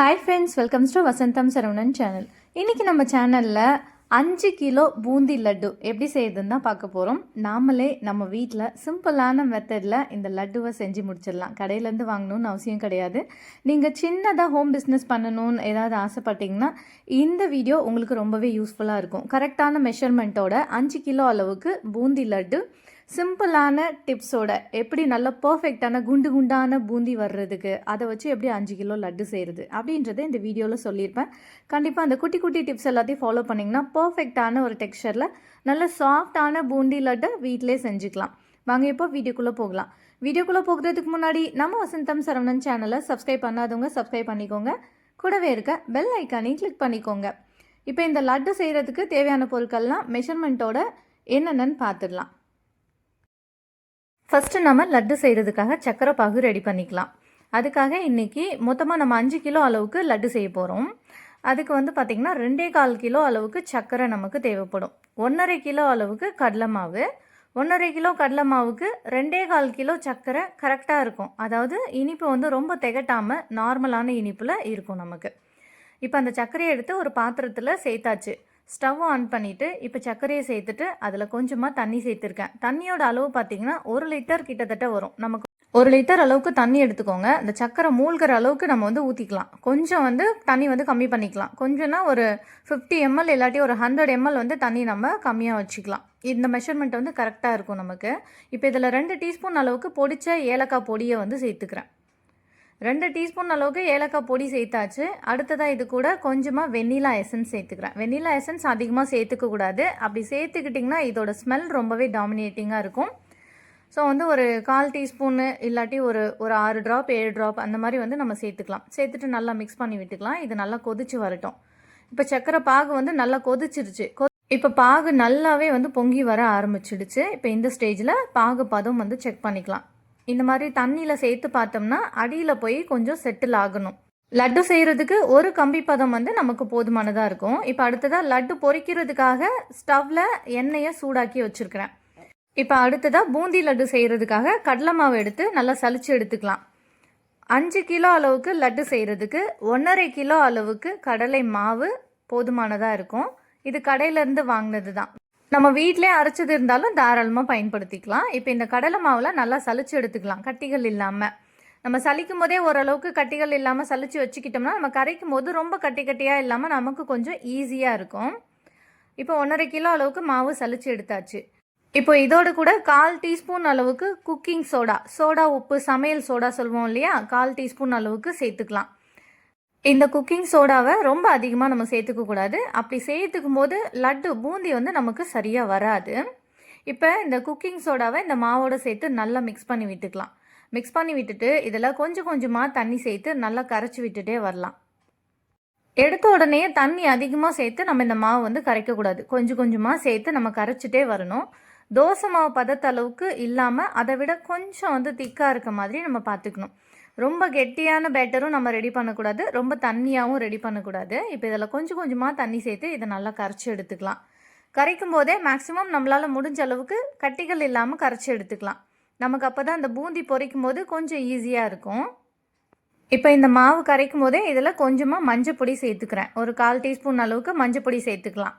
Hi friends, welcomes to Vasantham Saravanan channel. இன்றைக்கி நம்ம சேனலில் 5 கிலோ பூந்தி லட்டு எப்படி செய்யுதுன்னு தான் பார்க்க போகிறோம். நாமளே நம்ம வீட்டில் சிம்பிளான மெத்தடில் இந்த லட்டுவை செஞ்சு முடிச்சிடலாம். கடையிலேருந்து வாங்கணும்னு அவசியம் கிடையாது. நீங்கள் சின்னதாக ஹோம் பிஸ்னஸ் பண்ணணும்னு ஏதாவது ஆசைப்பட்டீங்கன்னா இந்த வீடியோ உங்களுக்கு ரொம்பவே யூஸ்ஃபுல்லாக இருக்கும். கரெக்டான மெஷர்மெண்ட்டோட 5 கிலோ அளவுக்கு பூந்தி லட்டு சிம்பிளான டிப்ஸோட எப்படி நல்ல பர்ஃபெக்டான குண்டு குண்டான பூந்தி வர்றதுக்கு அதை வச்சு எப்படி 5 கிலோ லட்டு செய்கிறது அப்படின்றத இந்த வீடியோவில் சொல்லியிருப்பேன். கண்டிப்பாக அந்த குட்டி குட்டி டிப்ஸ் எல்லாத்தையும் ஃபாலோ பண்ணிங்கன்னா பர்ஃபெக்டான ஒரு டெக்ஸ்சரில் நல்ல சாஃப்டான பூந்தி லட்டை வீட்டிலே செஞ்சுக்கலாம். வாங்க இப்போ வீடியோக்குள்ளே போகலாம். வீடியோக்குள்ளே போகிறதுக்கு முன்னாடி நம்ம வசந்தம் சரவணன் சேனலை சப்ஸ்கிரைப் பண்ணாதவங்க சப்ஸ்கிரைப் பண்ணிக்கோங்க. கூடவே இருக்க பெல் ஐக்கானையும் கிளிக் பண்ணிக்கோங்க. இப்போ இந்த லட்டு செய்கிறதுக்கு தேவையான பொருட்கள்லாம் மெஷர்மெண்ட்டோட என்னென்னு பார்த்துடலாம். ஃபஸ்ட்டு நம்ம லட்டு செய்கிறதுக்காக சக்கரை பாகு ரெடி பண்ணிக்கலாம். அதுக்காக இன்றைக்கி மொத்தமாக நம்ம 5 கிலோ அளவுக்கு லட்டு செய்ய போகிறோம். அதுக்கு பார்த்திங்கன்னா 2.25 கிலோ அளவுக்கு சக்கரை நமக்கு தேவைப்படும். 1.5 கிலோ அளவுக்கு கடலை மாவு. 1.5 கிலோ கடலை மாவுக்கு 2.25 கிலோ சக்கரை கரெக்டாக இருக்கும். அதாவது இனிப்பு ரொம்ப திகட்டாமல் நார்மலான இனிப்பில் இருக்கும் நமக்கு. இப்போ அந்த சர்க்கரையை எடுத்து ஒரு பாத்திரத்தில் சேர்த்தாச்சு. ஸ்டவ் ஆன் பண்ணிவிட்டு இப்போ சர்க்கரையை சேர்த்துட்டு அதில் கொஞ்சமாக தண்ணி சேர்த்துருக்கேன். தண்ணியோட அளவு பார்த்திங்கன்னா 1 லிட்டர் கிட்டத்தட்ட வரும். நமக்கு 1 லிட்டர் அளவுக்கு தண்ணி எடுத்துக்கோங்க. இந்த சர்க்கரை மூழ்கிற அளவுக்கு நம்ம ஊற்றிக்கலாம். கொஞ்சம் தண்ணி கம்மி பண்ணிக்கலாம். கொஞ்சம்னா ஒரு 50 ml இல்லாட்டி ஒரு 100 ml தண்ணி நம்ம கம்மியாக வச்சுக்கலாம். இந்த மெஷர்மெண்ட் கரெக்டாக இருக்கும் நமக்கு. இப்போ இதில் 2 டீஸ்பூன் அளவுக்கு பொடிச்ச ஏலக்காய் பொடியை சேர்த்துக்கிறேன். 2 டீஸ்பூன் அளவுக்கு ஏலக்காய் பொடி சேர்த்தாச்சு. அடுத்ததாக இது கூட கொஞ்சமாக வெண்ணிலா எசன்ஸ் சேர்த்துக்கிறேன். வெண்ணிலா எசன்ஸ் அதிகமாக சேர்த்துக்கக்கூடாது. அப்படி சேர்த்துக்கிட்டிங்கன்னா இதோட ஸ்மெல் ரொம்பவே டாமினேட்டிங்காக இருக்கும். ஸோ ஒரு 1/4 டீஸ்பூனு இல்லாட்டி ஒரு 6 ட்ராப் 7 ட்ராப் அந்த மாதிரி நம்ம சேர்த்துக்கலாம். சேர்த்துட்டு நல்லா மிக்ஸ் பண்ணி விட்டுக்கலாம். இது நல்லா கொதிச்சு வரட்டும். இப்போ சக்கரை பாகு நல்லா கொதிச்சிருச்சு. இப்போ பாகு நல்லாவே பொங்கி வர ஆரம்பிச்சிடுச்சு. இப்போ இந்த ஸ்டேஜில் பாகு பதம் செக் பண்ணிக்கலாம். இந்த மாதிரி தண்ணியில் சேர்த்து பார்த்தோம்னா அடியில் போய் கொஞ்சம் செட்டில் ஆகணும். லட்டு செய்கிறதுக்கு ஒரு கம்பி பதம் நமக்கு போதுமானதாக இருக்கும். இப்போ அடுத்ததாக லட்டு பொரிக்கிறதுக்காக ஸ்டவ்வில் எண்ணெயை சூடாக்கி வச்சுருக்கிறேன். இப்போ அடுத்ததாக பூந்தி லட்டு செய்கிறதுக்காக கடலை மாவு எடுத்து நல்லா சலிச்சு எடுத்துக்கலாம். 5 கிலோ அளவுக்கு லட்டு செய்கிறதுக்கு 1.5 கிலோ அளவுக்கு கடலை மாவு போதுமானதாக இருக்கும். இது கடையிலேருந்து வாங்கினது தான். நம்ம வீட்டிலே அரைச்சது இருந்தாலும் தாராளமாக பயன்படுத்திக்கலாம். இப்போ இந்த கடலை மாவில் நல்லா சலிச்சு எடுத்துக்கலாம், கட்டிகள் இல்லாமல். நம்ம சலிக்கும் போதே ஓரளவுக்கு கட்டிகள் இல்லாமல் சலிச்சு வச்சுக்கிட்டோம்னா நம்ம கரைக்கும் போது ரொம்ப கட்டி கட்டியாக இல்லாமல் நமக்கு கொஞ்சம் ஈஸியாக இருக்கும். இப்போ 1.5 கிலோ அளவுக்கு மாவு சலிச்சு எடுத்தாச்சு. இப்போ இதோடு கூட 1/4 டீஸ்பூன் அளவுக்கு குக்கிங் சோடா உப்பு சமையல் சோடா சொல்லுவோம் இல்லையா, 1/4 டீஸ்பூன் அளவுக்கு சேர்த்துக்கலாம். இந்த குக்கிங் சோடாவை ரொம்ப அதிகமாக நம்ம சேர்த்துக்கக்கூடாது. அப்படி சேர்த்துக்கும் போது லட்டு பூந்தி நமக்கு சரியாக வராது. இப்போ இந்த குக்கிங் சோடாவை இந்த மாவோடு சேர்த்து நல்லா மிக்ஸ் பண்ணி விட்டுக்கலாம். மிக்ஸ் பண்ணி விட்டுட்டு இதில் கொஞ்சம் கொஞ்சமாக தண்ணி சேர்த்து நல்லா கரைச்சி விட்டுட்டே வரலாம். எடுத்த உடனே தண்ணி அதிகமாக சேர்த்து நம்ம இந்த மாவு கரைக்கக்கூடாது. கொஞ்சம் கொஞ்சமாக சேர்த்து நம்ம கரைச்சிட்டே வரணும். தோசை மாவு பதத்தளவுக்கு இல்லாமல் அதை விட கொஞ்சம் திக்காக இருக்க மாதிரி நம்ம பார்த்துக்கணும். ரொம்ப கெட்டியான பேட்டரும் நம்ம ரெடி பண்ணக்கூடாது, ரொம்ப தண்ணியாகவும் ரெடி பண்ணக்கூடாது. இப்போ இதில் கொஞ்சம் கொஞ்சமாக தண்ணி சேர்த்து இதை நல்லா கரைச்சி எடுத்துக்கலாம். கரைக்கும் போதே மேக்ஸிமம் நம்மளால் முடிஞ்ச அளவுக்கு கட்டிகள் இல்லாமல் கரைச்சி எடுத்துக்கலாம். நமக்கு அப்போ தான் அந்த பூந்தி பொரிக்கும் போது கொஞ்சம் ஈஸியாக இருக்கும். இப்போ இந்த மாவு கரைக்கும் போதே இதில் கொஞ்சமாக மஞ்சள் பொடி சேர்த்துக்கிறேன். ஒரு 1/4 டீஸ்பூன் அளவுக்கு மஞ்சள் பொடி சேர்த்துக்கலாம்.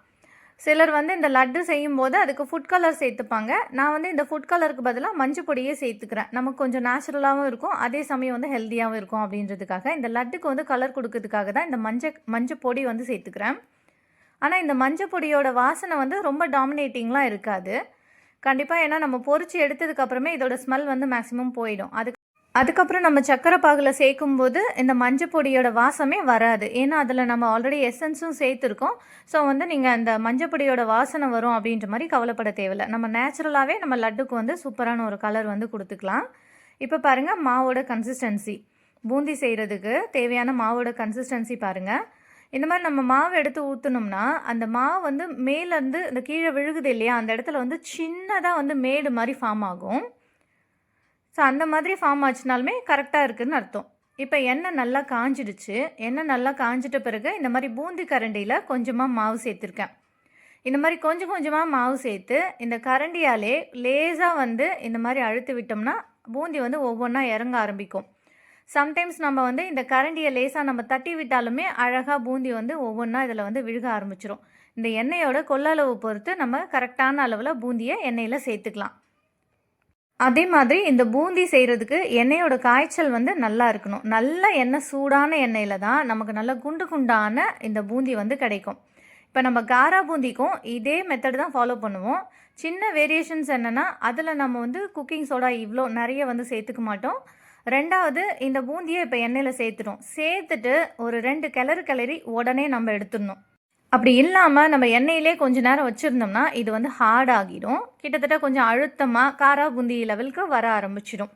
சிலர் இந்த லட்டு செய்யும் போது அதுக்கு ஃபுட் கலர் சேர்த்துப்பாங்க. நான் இந்த ஃபுட் கலருக்கு பதிலாக மஞ்சள் பொடியே சேர்த்துக்கிறேன். நமக்கு கொஞ்சம் நேச்சுரலாகவும் இருக்கும், அதே சமயம் ஹெல்த்தியாகவும் இருக்கும் அப்படின்றதுக்காக. இந்த லட்டுக்கு கலர் கொடுக்கறதுக்காக தான் இந்த மஞ்சள் பொடி சேர்த்துக்கிறேன். ஆனால் இந்த மஞ்சள் பொடியோட வாசனை ரொம்ப டாமினேட்டிங்லாம் இருக்காது கண்டிப்பாக. ஏன்னா நம்ம பொரிச்சு எடுத்ததுக்கப்புறமே இதோட ஸ்மெல் மேக்ஸிமம் போயிடும். அதுக்கப்புறம் நம்ம சக்கரை பாகில் சேர்க்கும்போது இந்த மஞ்சள் பொடியோட வாசமே வராது. ஏன்னா அதில் நம்ம ஆல்ரெடி எசன்ஸும் சேர்த்துருக்கோம். ஸோ நீங்கள் அந்த மஞ்சள் பொடியோட வாசனை வரும் அப்படின்ற மாதிரி கவலைப்பட தேவையில்லை. நம்ம நேச்சுரலாகவே நம்ம லட்டுக்கு சூப்பரான ஒரு கலர் கொடுத்துக்கலாம். இப்போ பாருங்கள் மாவோட கன்சிஸ்டன்சி, பூந்தி செய்கிறதுக்கு தேவையான மாவோட கன்சிஸ்டன்சி பாருங்கள். இந்த மாதிரி நம்ம மாவு எடுத்து ஊற்றணும்னா அந்த மாவு மேலேருந்து இந்த கீழே விழுகுது இல்லையா, அந்த இடத்துல சின்னதாக மேடு மாதிரி ஃபார்ம் ஆகும். ஸோ அந்த மாதிரி ஃபார்ம் ஆச்சுனாலுமே கரெக்டாக இருக்குதுன்னு அர்த்தம். இப்போ எண்ணெய் நல்லா காஞ்சிடுச்சு. எண்ணெய் நல்லா காஞ்சிட்ட பிறகு இந்த மாதிரி பூந்தி கரண்டியில் கொஞ்சமாக மாவு சேர்த்துருக்கேன். இந்த மாதிரி கொஞ்சம் கொஞ்சமாக மாவு சேர்த்து இந்த கரண்டியாலே லேசாக இந்த மாதிரி அழுத்தி விட்டோம்னா பூந்தி ஒவ்வொன்றா இறங்க ஆரம்பிக்கும். சம்டைம்ஸ் நம்ம வந்து இந்த கரண்டியை லேசாக நம்ம தட்டி விட்டாலுமே அழகாக பூந்தி வந்து ஒவ்வொன்றா இதில் வந்து விழுக ஆரம்பிச்சிரும். இந்த எண்ணெயோட கொள்ளளவு பொறுத்து நம்ம கரெக்டான அளவில் பூந்தியை எண்ணெயில் சேர்த்துக்கலாம். அதே மாதிரி இந்த பூந்தி செய்கிறதுக்கு எண்ணெயோட காய்ச்சல் வந்து நல்லா இருக்கணும். நல்ல எண்ணெய் சூடான எண்ணெயில் தான் நமக்கு நல்ல குண்டு குண்டான இந்த பூந்தி வந்து கிடைக்கும். இப்போ நம்ம காரா பூந்திக்கும் இதே மெத்தட் தான் ஃபாலோ பண்ணுவோம். சின்ன வேரியேஷன்ஸ் என்னென்னா, அதில் நம்ம வந்து குக்கிங் சோடா இவ்வளோ நிறைய வந்து சேர்த்துக்க மாட்டோம். ரெண்டாவது, இந்த பூந்தியை இப்போ எண்ணெயில் சேர்த்துட்டு ஒரு 2 கிளறி உடனே நம்ம எடுத்துடணும். அப்படி இல்லாமல் நம்ம எண்ணெயிலே கொஞ்சம் நேரம் வச்சுருந்தோம்னா இது வந்து ஹார்ட் ஆகிடும். கிட்டத்தட்ட கொஞ்சம் அழுத்தமாக காரா பூந்தி லெவலுக்கு வர ஆரம்பிச்சிடும்.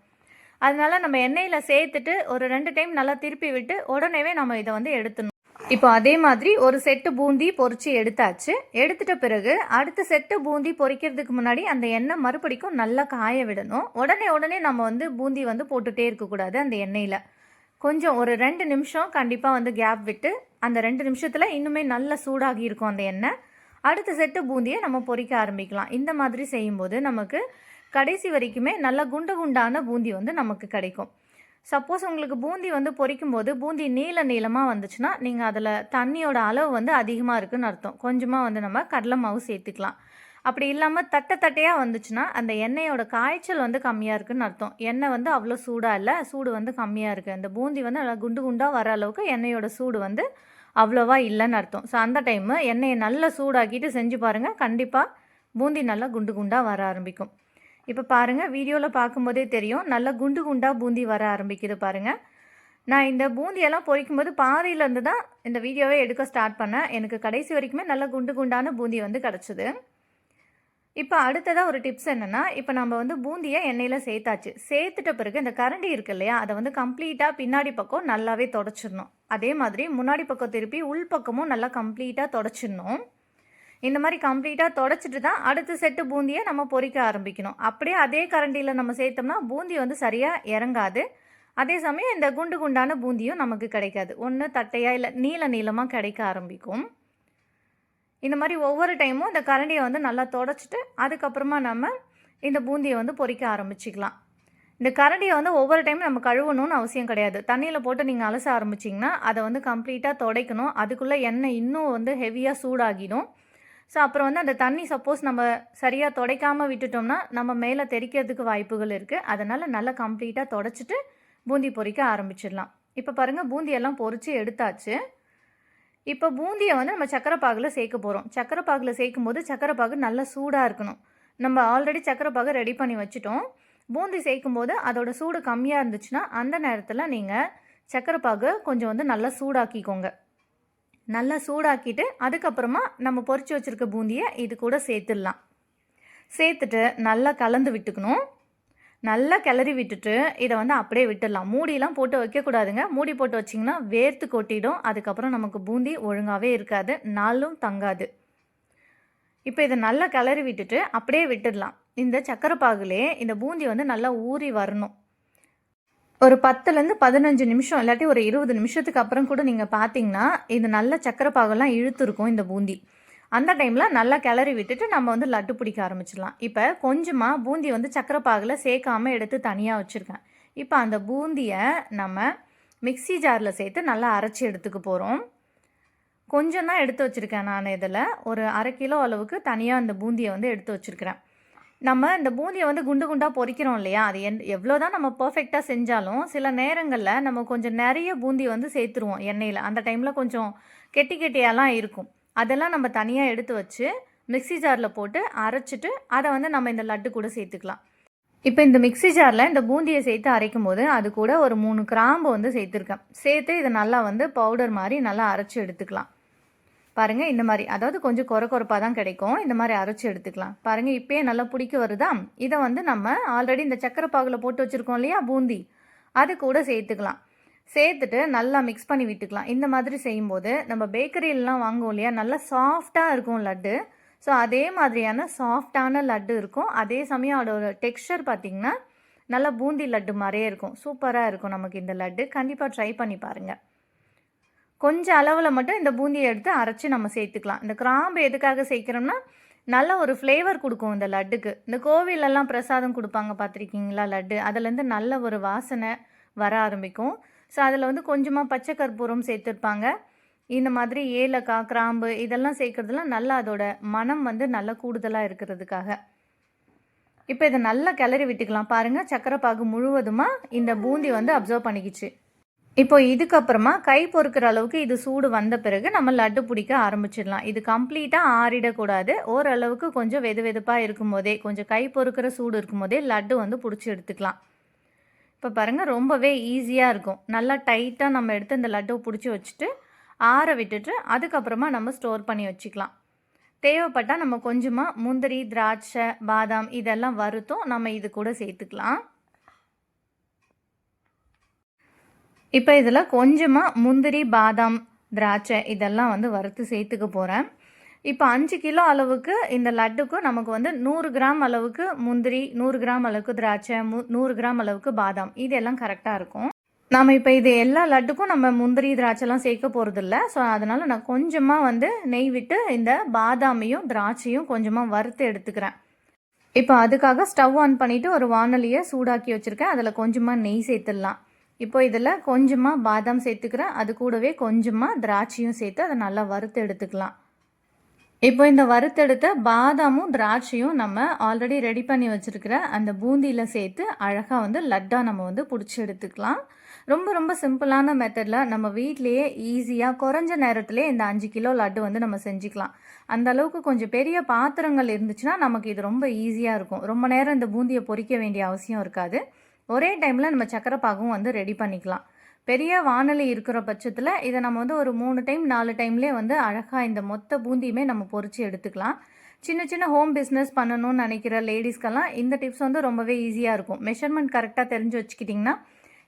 அதனால நம்ம எண்ணெயில் சேர்த்துட்டு ஒரு 2 டைம் நல்லா திருப்பி விட்டு உடனேவே நம்ம இதை வந்து எடுத்துடணும். இப்போ அதே மாதிரி ஒரு செட்டு பூந்தி பொரிச்சு எடுத்தாச்சு. எடுத்துட்ட பிறகு அடுத்த செட்டு பூந்தி பொரிக்கிறதுக்கு முன்னாடி அந்த எண்ணெய் மறுபடிக்கும் நல்லா காய விடணும். உடனே நம்ம வந்து பூந்தி வந்து போட்டுகிட்டே இருக்கக்கூடாது. அந்த எண்ணெயில் கொஞ்சம் ஒரு 2 நிமிஷம் கண்டிப்பாக வந்து கேப் விட்டு, அந்த 2 நிமிஷத்தில் இன்னுமே நல்லா சூடாகி இருக்கும் அந்த எண்ணெய். அடுத்த செட்டு பூந்தியை நம்ம பொரிக்க ஆரம்பிக்கலாம். இந்த மாதிரி செய்யும்போது நமக்கு கடைசி வரைக்குமே நல்ல குண்டான பூந்தி வந்து நமக்கு கிடைக்கும். சப்போஸ் உங்களுக்கு பூந்தி வந்து பொரிக்கும்போது பூந்தி நீளமாக வந்துச்சுன்னா நீங்கள் அதில் தண்ணியோட அளவு வந்து அதிகமாக இருக்குதுன்னு அர்த்தம். கொஞ்சமாக வந்து நம்ம கடலை மாவு சேர்த்துக்கலாம். அப்படி இல்லாமல் தட்டையாக வந்துச்சுன்னா அந்த எண்ணெயோட காய்ச்சல் வந்து கம்மியாக இருக்குதுன்னு அர்த்தம். எண்ணெய் வந்து அவ்வளோ சூடாக இல்லை, சூடு வந்து கம்மியாக இருக்குது. அந்த பூந்தி வந்து நல்லா குண்டாக வர அளவுக்கு எண்ணெயோட சூடு வந்து அவ்வளோவா இல்லைன்னு அர்த்தம். ஸோ அந்த டைமு எண்ணெயை நல்லா சூடாக்கிட்டு செஞ்சு பாருங்கள். கண்டிப்பாக பூந்தி நல்லா குண்டாக வர ஆரம்பிக்கும். இப்போ பாருங்கள், வீடியோவில் பார்க்கும்போதே தெரியும் நல்லா குண்டாக பூந்தி வர ஆரம்பிக்குது பாருங்கள். நான் இந்த பூந்தியெல்லாம் பொரிக்கும்போது பாதியிலேருந்து தான் இந்த வீடியோவே எடுக்க ஸ்டார்ட் பண்ணேன். எனக்கு கடைசி வரைக்குமே நல்லா குண்டான பூந்தி வந்து கிடச்சிது. இப்போ அடுத்ததாக ஒரு டிப்ஸ் என்னென்னா, இப்போ நம்ம வந்து பூந்தியை எண்ணெயில் சேர்த்துட்ட பிறகு இந்த கரண்டி இருக்கு இல்லையா, அதை வந்து கம்ப்ளீட்டாக பின்னாடி பக்கம் நல்லாவே தொடச்சிடணும். அதே மாதிரி முன்னாடி பக்கம் திருப்பி உள் பக்கமும் நல்லா கம்ப்ளீட்டாக தொடச்சிடணும். இந்த மாதிரி கம்ப்ளீட்டாக தொடச்சிட்டு தான் அடுத்த செட்டு பூந்தியை நம்ம பொரிக்க ஆரம்பிக்கணும். அப்படியே அதே கரண்டியில் நம்ம சேர்த்தோம்னா பூந்தி வந்து சரியாக இறங்காது. அதே சமயம் இந்த குண்டான பூந்தியும் நமக்கு கிடைக்காது. ஒன்று தட்டையாக இல்லை நீளமாக கிடைக்க ஆரம்பிக்கும். இந்த மாதிரி ஒவ்வொரு டைமும் இந்த கரண்டியை வந்து நல்லா தொடச்சிட்டு அதுக்கப்புறமா நம்ம இந்த பூந்தியை வந்து பொரிக்க ஆரம்பிச்சிக்கலாம். இந்த கரண்டியை வந்து ஒவ்வொரு டைமும் நம்ம கழுவணும்னு அவசியம் கிடையாது. தண்ணியில் போட்டு நீங்கள் அலச ஆரம்பிச்சிங்கன்னா அதை வந்து கம்ப்ளீட்டாக துடைக்கணும். அதுக்குள்ளே எண்ணெய் இன்னும் வந்து ஹெவியாக சூடாகிடும். ஸோ அப்புறம் வந்து அந்த தண்ணி சப்போஸ் நம்ம சரியாக துடைக்காமல் விட்டுட்டோம்னா நம்ம மேலே தெறிக்கிறதுக்கு வாய்ப்புகள் இருக்குது. அதனால் நல்லா கம்ப்ளீட்டாக தொடச்சிட்டு பூந்தி பொரிக்க ஆரம்பிச்சிடலாம். இப்போ பாருங்கள், பூந்தியெல்லாம் பொரித்து எடுத்தாச்சு. இப்போ பூந்தியை வந்து நம்ம சக்கரை பாகில் சேர்க்க போகிறோம். சக்கரை பாகில் சேர்க்கும்போது சக்கரை பாகு நல்லா சூடாக இருக்கணும். நம்ம ஆல்ரெடி சக்கரை பாகு ரெடி பண்ணி வச்சுட்டோம். பூந்தி சேர்க்கும்போது அதோட சூடு கம்மியாக இருந்துச்சுன்னா அந்த நேரத்தில் நீங்கள் சக்கரை பாகு கொஞ்சம் வந்து நல்லா சூடாக்கிக்கோங்க. நல்லா சூடாக்கிட்டு அதுக்கப்புறமா நம்ம பொரிச்சு வச்சுருக்க பூந்தியை இது கூட சேர்த்துடலாம். சேர்த்துட்டு நல்லா கலந்து விட்டுக்கணும். நல்லா கிளறி விட்டுட்டு இதை வந்து அப்படியே விட்டுடலாம். மூடியெலாம் போட்டு வைக்கக்கூடாதுங்க. மூடி போட்டு வச்சிங்கன்னா வேர்த்து கொட்டிடும். அதுக்கப்புறம் நமக்கு பூந்தி ஒழுங்காகவே இருக்காது, நாளும் தங்காது. இப்போ இதை நல்லா கிளறி விட்டுட்டு அப்படியே விட்டுடலாம். இந்த சக்கரை பாகுலே இந்த பூந்தி வந்து நல்லா ஊறி வரணும். ஒரு 10லேருந்து 15 நிமிஷம் இல்லாட்டி ஒரு 20 நிமிஷத்துக்கு அப்புறம் கூட நீங்கள் பார்த்தீங்கன்னா இது நல்ல சக்கரை பாகெல்லாம் இழுத்துருக்கும் இந்த பூந்தி. அந்த டைமில் நல்லா கிளறி விட்டுட்டு நம்ம வந்து லட்டு பிடிக்க ஆரம்பிச்சிடலாம். இப்போ கொஞ்சமாக பூந்தி வந்து சக்கரை பாகில் சேர்க்காமல் எடுத்து தனியாக வச்சுருக்கேன். இப்போ அந்த பூந்தியை நம்ம மிக்ஸி ஜாரில் சேர்த்து நல்லா அரைச்சி எடுத்துக்க போகிறோம். கொஞ்சம் தான் எடுத்து வச்சுருக்கேன் நான். இதில் ஒரு 1/2 கிலோ அளவுக்கு தனியாக அந்த பூந்தியை வந்து எடுத்து வச்சுருக்கிறேன். நம்ம இந்த பூந்தியை வந்து குண்டாக பொரிக்கிறோம் இல்லையா, அது எவ்வளோ தான் நம்ம பர்ஃபெக்டாக செஞ்சாலும் சில நேரங்களில் நம்ம கொஞ்சம் நிறைய பூந்தி வந்து சேர்த்துருவோம் எண்ணெயில். அந்த டைமில் கொஞ்சம் கெட்டியாலாம் இருக்கும். அதெல்லாம் நம்ம தனியாக எடுத்து வச்சு மிக்ஸி ஜாரில் போட்டு அரைச்சிட்டு அதை வந்து நம்ம இந்த லட்டு கூட சேர்த்துக்கலாம். இப்போ இந்த மிக்ஸி ஜாரில் இந்த பூந்தியை சேர்த்து அரைக்கும் போது அது கூட ஒரு 3 கிராம்பு வந்து சேர்த்துருக்கேன். சேர்த்து இதை நல்லா வந்து பவுடர் மாதிரி நல்லா அரைச்சி எடுத்துக்கலாம். பாருங்கள், இந்த மாதிரி, அதாவது கொஞ்சம் கொரப்பாக தான் கிடைக்கும். இந்த மாதிரி அரைச்சி எடுத்துக்கலாம். பாருங்கள், இப்போயே நல்லா பிடிக்க வருதா. இதை வந்து நம்ம ஆல்ரெடி இந்த சக்கரை பாகில் போட்டு வச்சுருக்கோம் இல்லையா பூந்தி, அது கூட சேர்த்துக்கலாம். சேர்த்துட்டு நல்லா மிக்ஸ் பண்ணி விட்டுக்கலாம். இந்த மாதிரி செய்யும்போது நம்ம பேக்கரியிலலாம் வாங்குவோம் இல்லையா, நல்லா சாஃப்டாக இருக்கும் லட்டு. ஸோ அதே மாதிரியான சாஃப்டான லட்டு இருக்கும். அதே சமயம் அதோட டெக்ஸ்சர் பார்த்திங்கன்னா நல்லா பூந்தி லட்டு மாதிரியே இருக்கும். சூப்பராக இருக்கும் நமக்கு இந்த லட்டு. கண்டிப்பாக ட்ரை பண்ணி பாருங்கள். கொஞ்சம் அளவில் மட்டும் இந்த பூந்தியை எடுத்து அரைச்சி நம்ம சேர்த்துக்கலாம். இந்த கிராம்பு எதுக்காக சேர்க்குறோம்னா நல்ல ஒரு ஃப்ளேவர் கொடுக்கும் இந்த லட்டுக்கு. இந்த கோவிலெல்லாம் பிரசாதம் கொடுப்பாங்க பார்த்துருக்கீங்களா லட்டு, அதுலேருந்து நல்ல ஒரு வாசனை வர ஆரம்பிக்கும். ஸோ அதில் வந்து கொஞ்சமாக பச்சை கற்பூரம் சேர்த்துருப்பாங்க. இந்த மாதிரி ஏலக்காய், கிராம்பு இதெல்லாம் சேர்க்கறதுல நல்லா அதோட மனம் வந்து நல்லா கூடுதலாக இருக்கிறதுக்காக. இப்போ இதை நல்லா கிளறி விட்டுக்கலாம். பாருங்கள், சக்கரை பாகு முழுவதுமாக இந்த பூந்தி வந்து அப்சர்வ் பண்ணிக்கிச்சு. இப்போ இதுக்கப்புறமா கை பொறுக்கிற அளவுக்கு இது சூடு வந்த பிறகு நம்ம லட்டு பிடிக்க ஆரம்பிச்சிடலாம். இது கம்ப்ளீட்டாக ஆறிடக்கூடாது. ஓரளவுக்கு கொஞ்சம் வெது வெதுப்பாக இருக்கும் போதே, கொஞ்சம் கை பொறுக்கிற சூடு இருக்கும் போதே லட்டு வந்து பிடிச்சி எடுத்துக்கலாம். இப்போ பாருங்கள், ரொம்பவே ஈஸியாக இருக்கும். நல்லா டைட்டாக நம்ம எடுத்து இந்த லட்டுவை பிடிச்சி வச்சுட்டு ஆற விட்டுட்டு அதுக்கப்புறமா நம்ம ஸ்டோர் பண்ணி வச்சுக்கலாம். தேவைப்பட்டால் நம்ம கொஞ்சமாக முந்திரி, திராட்சை, பாதாம் இதெல்லாம் வறுத்தும் நம்ம இது கூட சேர்த்துக்கலாம். இப்போ இதில் கொஞ்சமாக முந்திரி, பாதாம், திராட்சை இதெல்லாம் வந்து வறுத்து சேர்த்துக்க போகிறேன். இப்போ 5 கிலோ அளவுக்கு இந்த லட்டுக்கு நமக்கு வந்து 100 கிராம் அளவுக்கு முந்திரி, 100 கிராம் அளவுக்கு திராட்சை, 100 கிராம் அளவுக்கு பாதாம் இதெல்லாம் கரெக்டாக இருக்கும். நாம் இப்போ இது எல்லா லட்டுக்கும் நம்ம முந்திரி, திராட்சைலாம் சேர்க்க போகிறதில்ல. ஸோ அதனால் நான் கொஞ்சமாக வந்து நெய் விட்டு இந்த பாதாமையும் திராட்சையும் கொஞ்சமாக வறுத்து எடுத்துக்கிறேன். இப்போ அதுக்காக ஸ்டவ் ஆன் பண்ணிவிட்டு ஒரு வானலியை சூடாக்கி வச்சுருக்கேன். அதில் கொஞ்சமாக நெய் சேர்த்துடலாம். இப்போ இதில் கொஞ்சமாக பாதாம் சேர்த்துக்கிறேன். அது கூடவே கொஞ்சமாக திராட்சையும் சேர்த்து அதை நல்லா வறுத்து எடுத்துக்கலாம். இப்போ இந்த வறுத்தெடுத்த பாதாமும் திராட்சையும் நம்ம ஆல்ரெடி ரெடி பண்ணி வச்சுருக்கிற அந்த பூந்தியில் சேர்த்து அழகாக வந்து லட்டாக நம்ம வந்து பிடிச்சி எடுத்துக்கலாம். ரொம்ப ரொம்ப சிம்பிளான மெத்தடில் நம்ம வீட்லேயே ஈஸியாக குறைஞ்ச நேரத்துலேயே இந்த 5 கிலோ லட்டு வந்து நம்ம செஞ்சுக்கலாம். அந்த அளவுக்கு கொஞ்சம் பெரிய பாத்திரங்கள் இருந்துச்சுன்னா நமக்கு இது ரொம்ப ஈஸியாக இருக்கும். ரொம்ப நேரம் இந்த பூந்தியை பொரிக்க வேண்டிய அவசியம் இருக்காது. ஒரே டைமில் நம்ம சக்கரை பாகும் வந்து ரெடி பண்ணிக்கலாம். பெரிய வானொலி இருக்கிற பட்சத்தில் இதை நம்ம வந்து ஒரு 3 டைம் 4 டைம்லேயே வந்து அழகாக இந்த மொத்த பூந்தியுமே நம்ம பொரித்து எடுத்துக்கலாம். சின்ன சின்ன ஹோம் பிஸ்னஸ் பண்ணணும்னு நினைக்கிற லேடிஸ்க்கெல்லாம் இந்த டிப்ஸ் வந்து ரொம்பவே ஈஸியாக இருக்கும். மெஷர்மெண்ட் கரெக்டாக தெரிஞ்சு வச்சுக்கிட்டிங்கன்னா,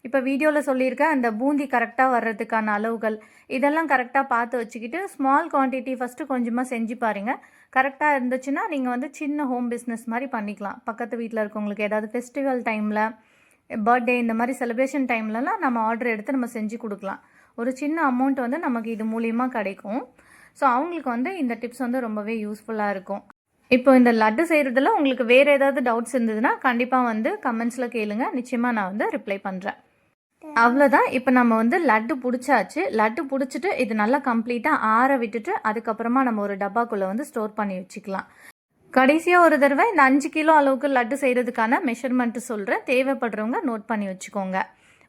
இப்போ வீடியோவில் சொல்லியிருக்க அந்த பூந்தி கரெக்டாக வர்றதுக்கான அளவுகள் இதெல்லாம் கரெக்டாக பார்த்து வச்சுக்கிட்டு ஸ்மால் குவான்டிட்டி ஃபஸ்ட்டு கொஞ்சமாக செஞ்சு பாருங்கள். கரெக்டாக இருந்துச்சுன்னா நீங்கள் வந்து சின்ன ஹோம் பிஸ்னஸ் மாதிரி பண்ணிக்கலாம். பக்கத்து வீட்டில் இருக்கவங்களுக்கு ஏதாவது ஃபெஸ்டிவல் டைமில், பர்த்டே இந்த மாதிரி செலிப்ரேஷன் டைம்லலாம் நம்ம ஆர்டர் எடுத்து நம்ம செஞ்சு கொடுக்கலாம். ஒரு சின்ன அமௌண்ட் வந்து நமக்கு இது மூலியமாக கிடைக்கும். ஸோ அவங்களுக்கு வந்து இந்த டிப்ஸ் வந்து ரொம்பவே யூஸ்ஃபுல்லாக இருக்கும். இப்போ இந்த லட்டு செய்கிறதுல உங்களுக்கு வேறு ஏதாவது டவுட்ஸ் இருந்ததுன்னா கண்டிப்பாக வந்து கமெண்ட்ஸில் கேளுங்க. நிச்சயமாக நான் வந்து ரிப்ளை பண்ணுறேன். அவ்வளோதான். இப்போ நம்ம வந்து லட்டு பிடிச்சாச்சு. லட்டு பிடிச்சிட்டு இது நல்லா கம்ப்ளீட்டாக ஆற விட்டுட்டு அதுக்கப்புறமா நம்ம ஒரு டப்பாக்குள்ளே வந்து ஸ்டோர் பண்ணி வச்சுக்கலாம். கடைசியாக ஒரு தடவை இந்த 5 கிலோ அளவுக்கு லட்டு செய்கிறதுக்கான மெஷர்மெண்ட்டு சொல்கிறேன். தேவைப்படுறவங்க நோட் பண்ணி வச்சுக்கோங்க.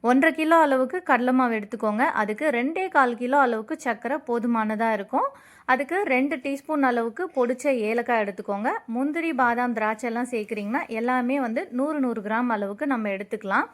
1.5 கிலோ அளவுக்கு கடலை மாவு எடுத்துக்கோங்க. அதுக்கு 2.25 கிலோ அளவுக்கு சர்க்கரை போதுமானதாக இருக்கும். அதுக்கு 2 டீஸ்பூன் அளவுக்கு பொடிச்ச ஏலக்காய் எடுத்துக்கோங்க. முந்திரி, பாதாம், திராட்சை எல்லாம் சேர்க்குறீங்கன்னா எல்லாமே வந்து 100 கிராம் அளவுக்கு நம்ம எடுத்துக்கலாம்.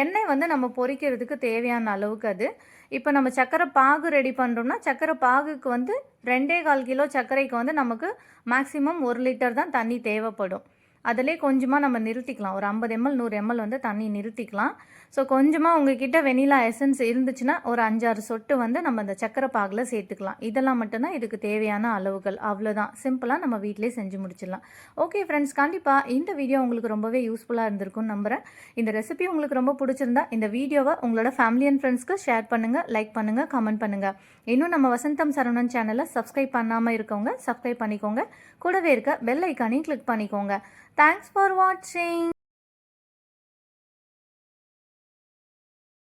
எண்ணெய் வந்து நம்ம பொரிக்கிறதுக்கு தேவையான அளவுக்கு அது. இப்போ நம்ம சக்கரை பாகு ரெடி பண்ணுறோம்னா சக்கரை பாகுக்கு வந்து 2.25 கிலோ சர்க்கரைக்கு வந்து நமக்கு மேக்ஸிமம் 1 லிட்டர் தான் தண்ணி தேவைப்படும். அதிலே கொஞ்சமாக நம்ம நிறுத்திக்கலாம். ஒரு 50 ml 100 ml வந்து தண்ணி நிறுத்திக்கலாம். ஸோ கொஞ்சமாக உங்ககிட்ட வெனிலா எசன்ஸ் இருந்துச்சுன்னா ஒரு 5-6 சொட்டு வந்து நம்ம அந்த சக்கரை பாகில் சேர்த்துக்கலாம். இதெல்லாம் மட்டும்தான் இதுக்கு தேவையான அளவுகள். அவ்வளோதான், சிம்பிளாக நம்ம வீட்டிலே செஞ்சு முடிச்சிடலாம். ஓகே ஃப்ரெண்ட்ஸ், கண்டிப்பாக இந்த வீடியோ உங்களுக்கு ரொம்பவே யூஸ்ஃபுல்லாக இருந்திருக்கும்னு நம்புகிறேன். இந்த ரெசிபி உங்களுக்கு ரொம்ப பிடிச்சிருந்தா இந்த வீடியோவை உங்களோட ஃபேமிலி அண்ட் ஃப்ரெண்ட்ஸ்க்கு ஷேர் பண்ணுங்கள், லைக் பண்ணுங்கள், கமெண்ட் பண்ணுங்கள். இன்னும் நம்ம வசந்தம் சரவணன் சேனலை சப்ஸ்கிரைப் பண்ணாமல் இருக்கவங்க சப்ஸ்கிரைப் பண்ணிக்கோங்க. கூடவே இருக்க பெல் ஐக்கானையும் கிளிக் பண்ணிக்கோங்க. தேங்க்ஸ் ஃபார் வாட்சிங்.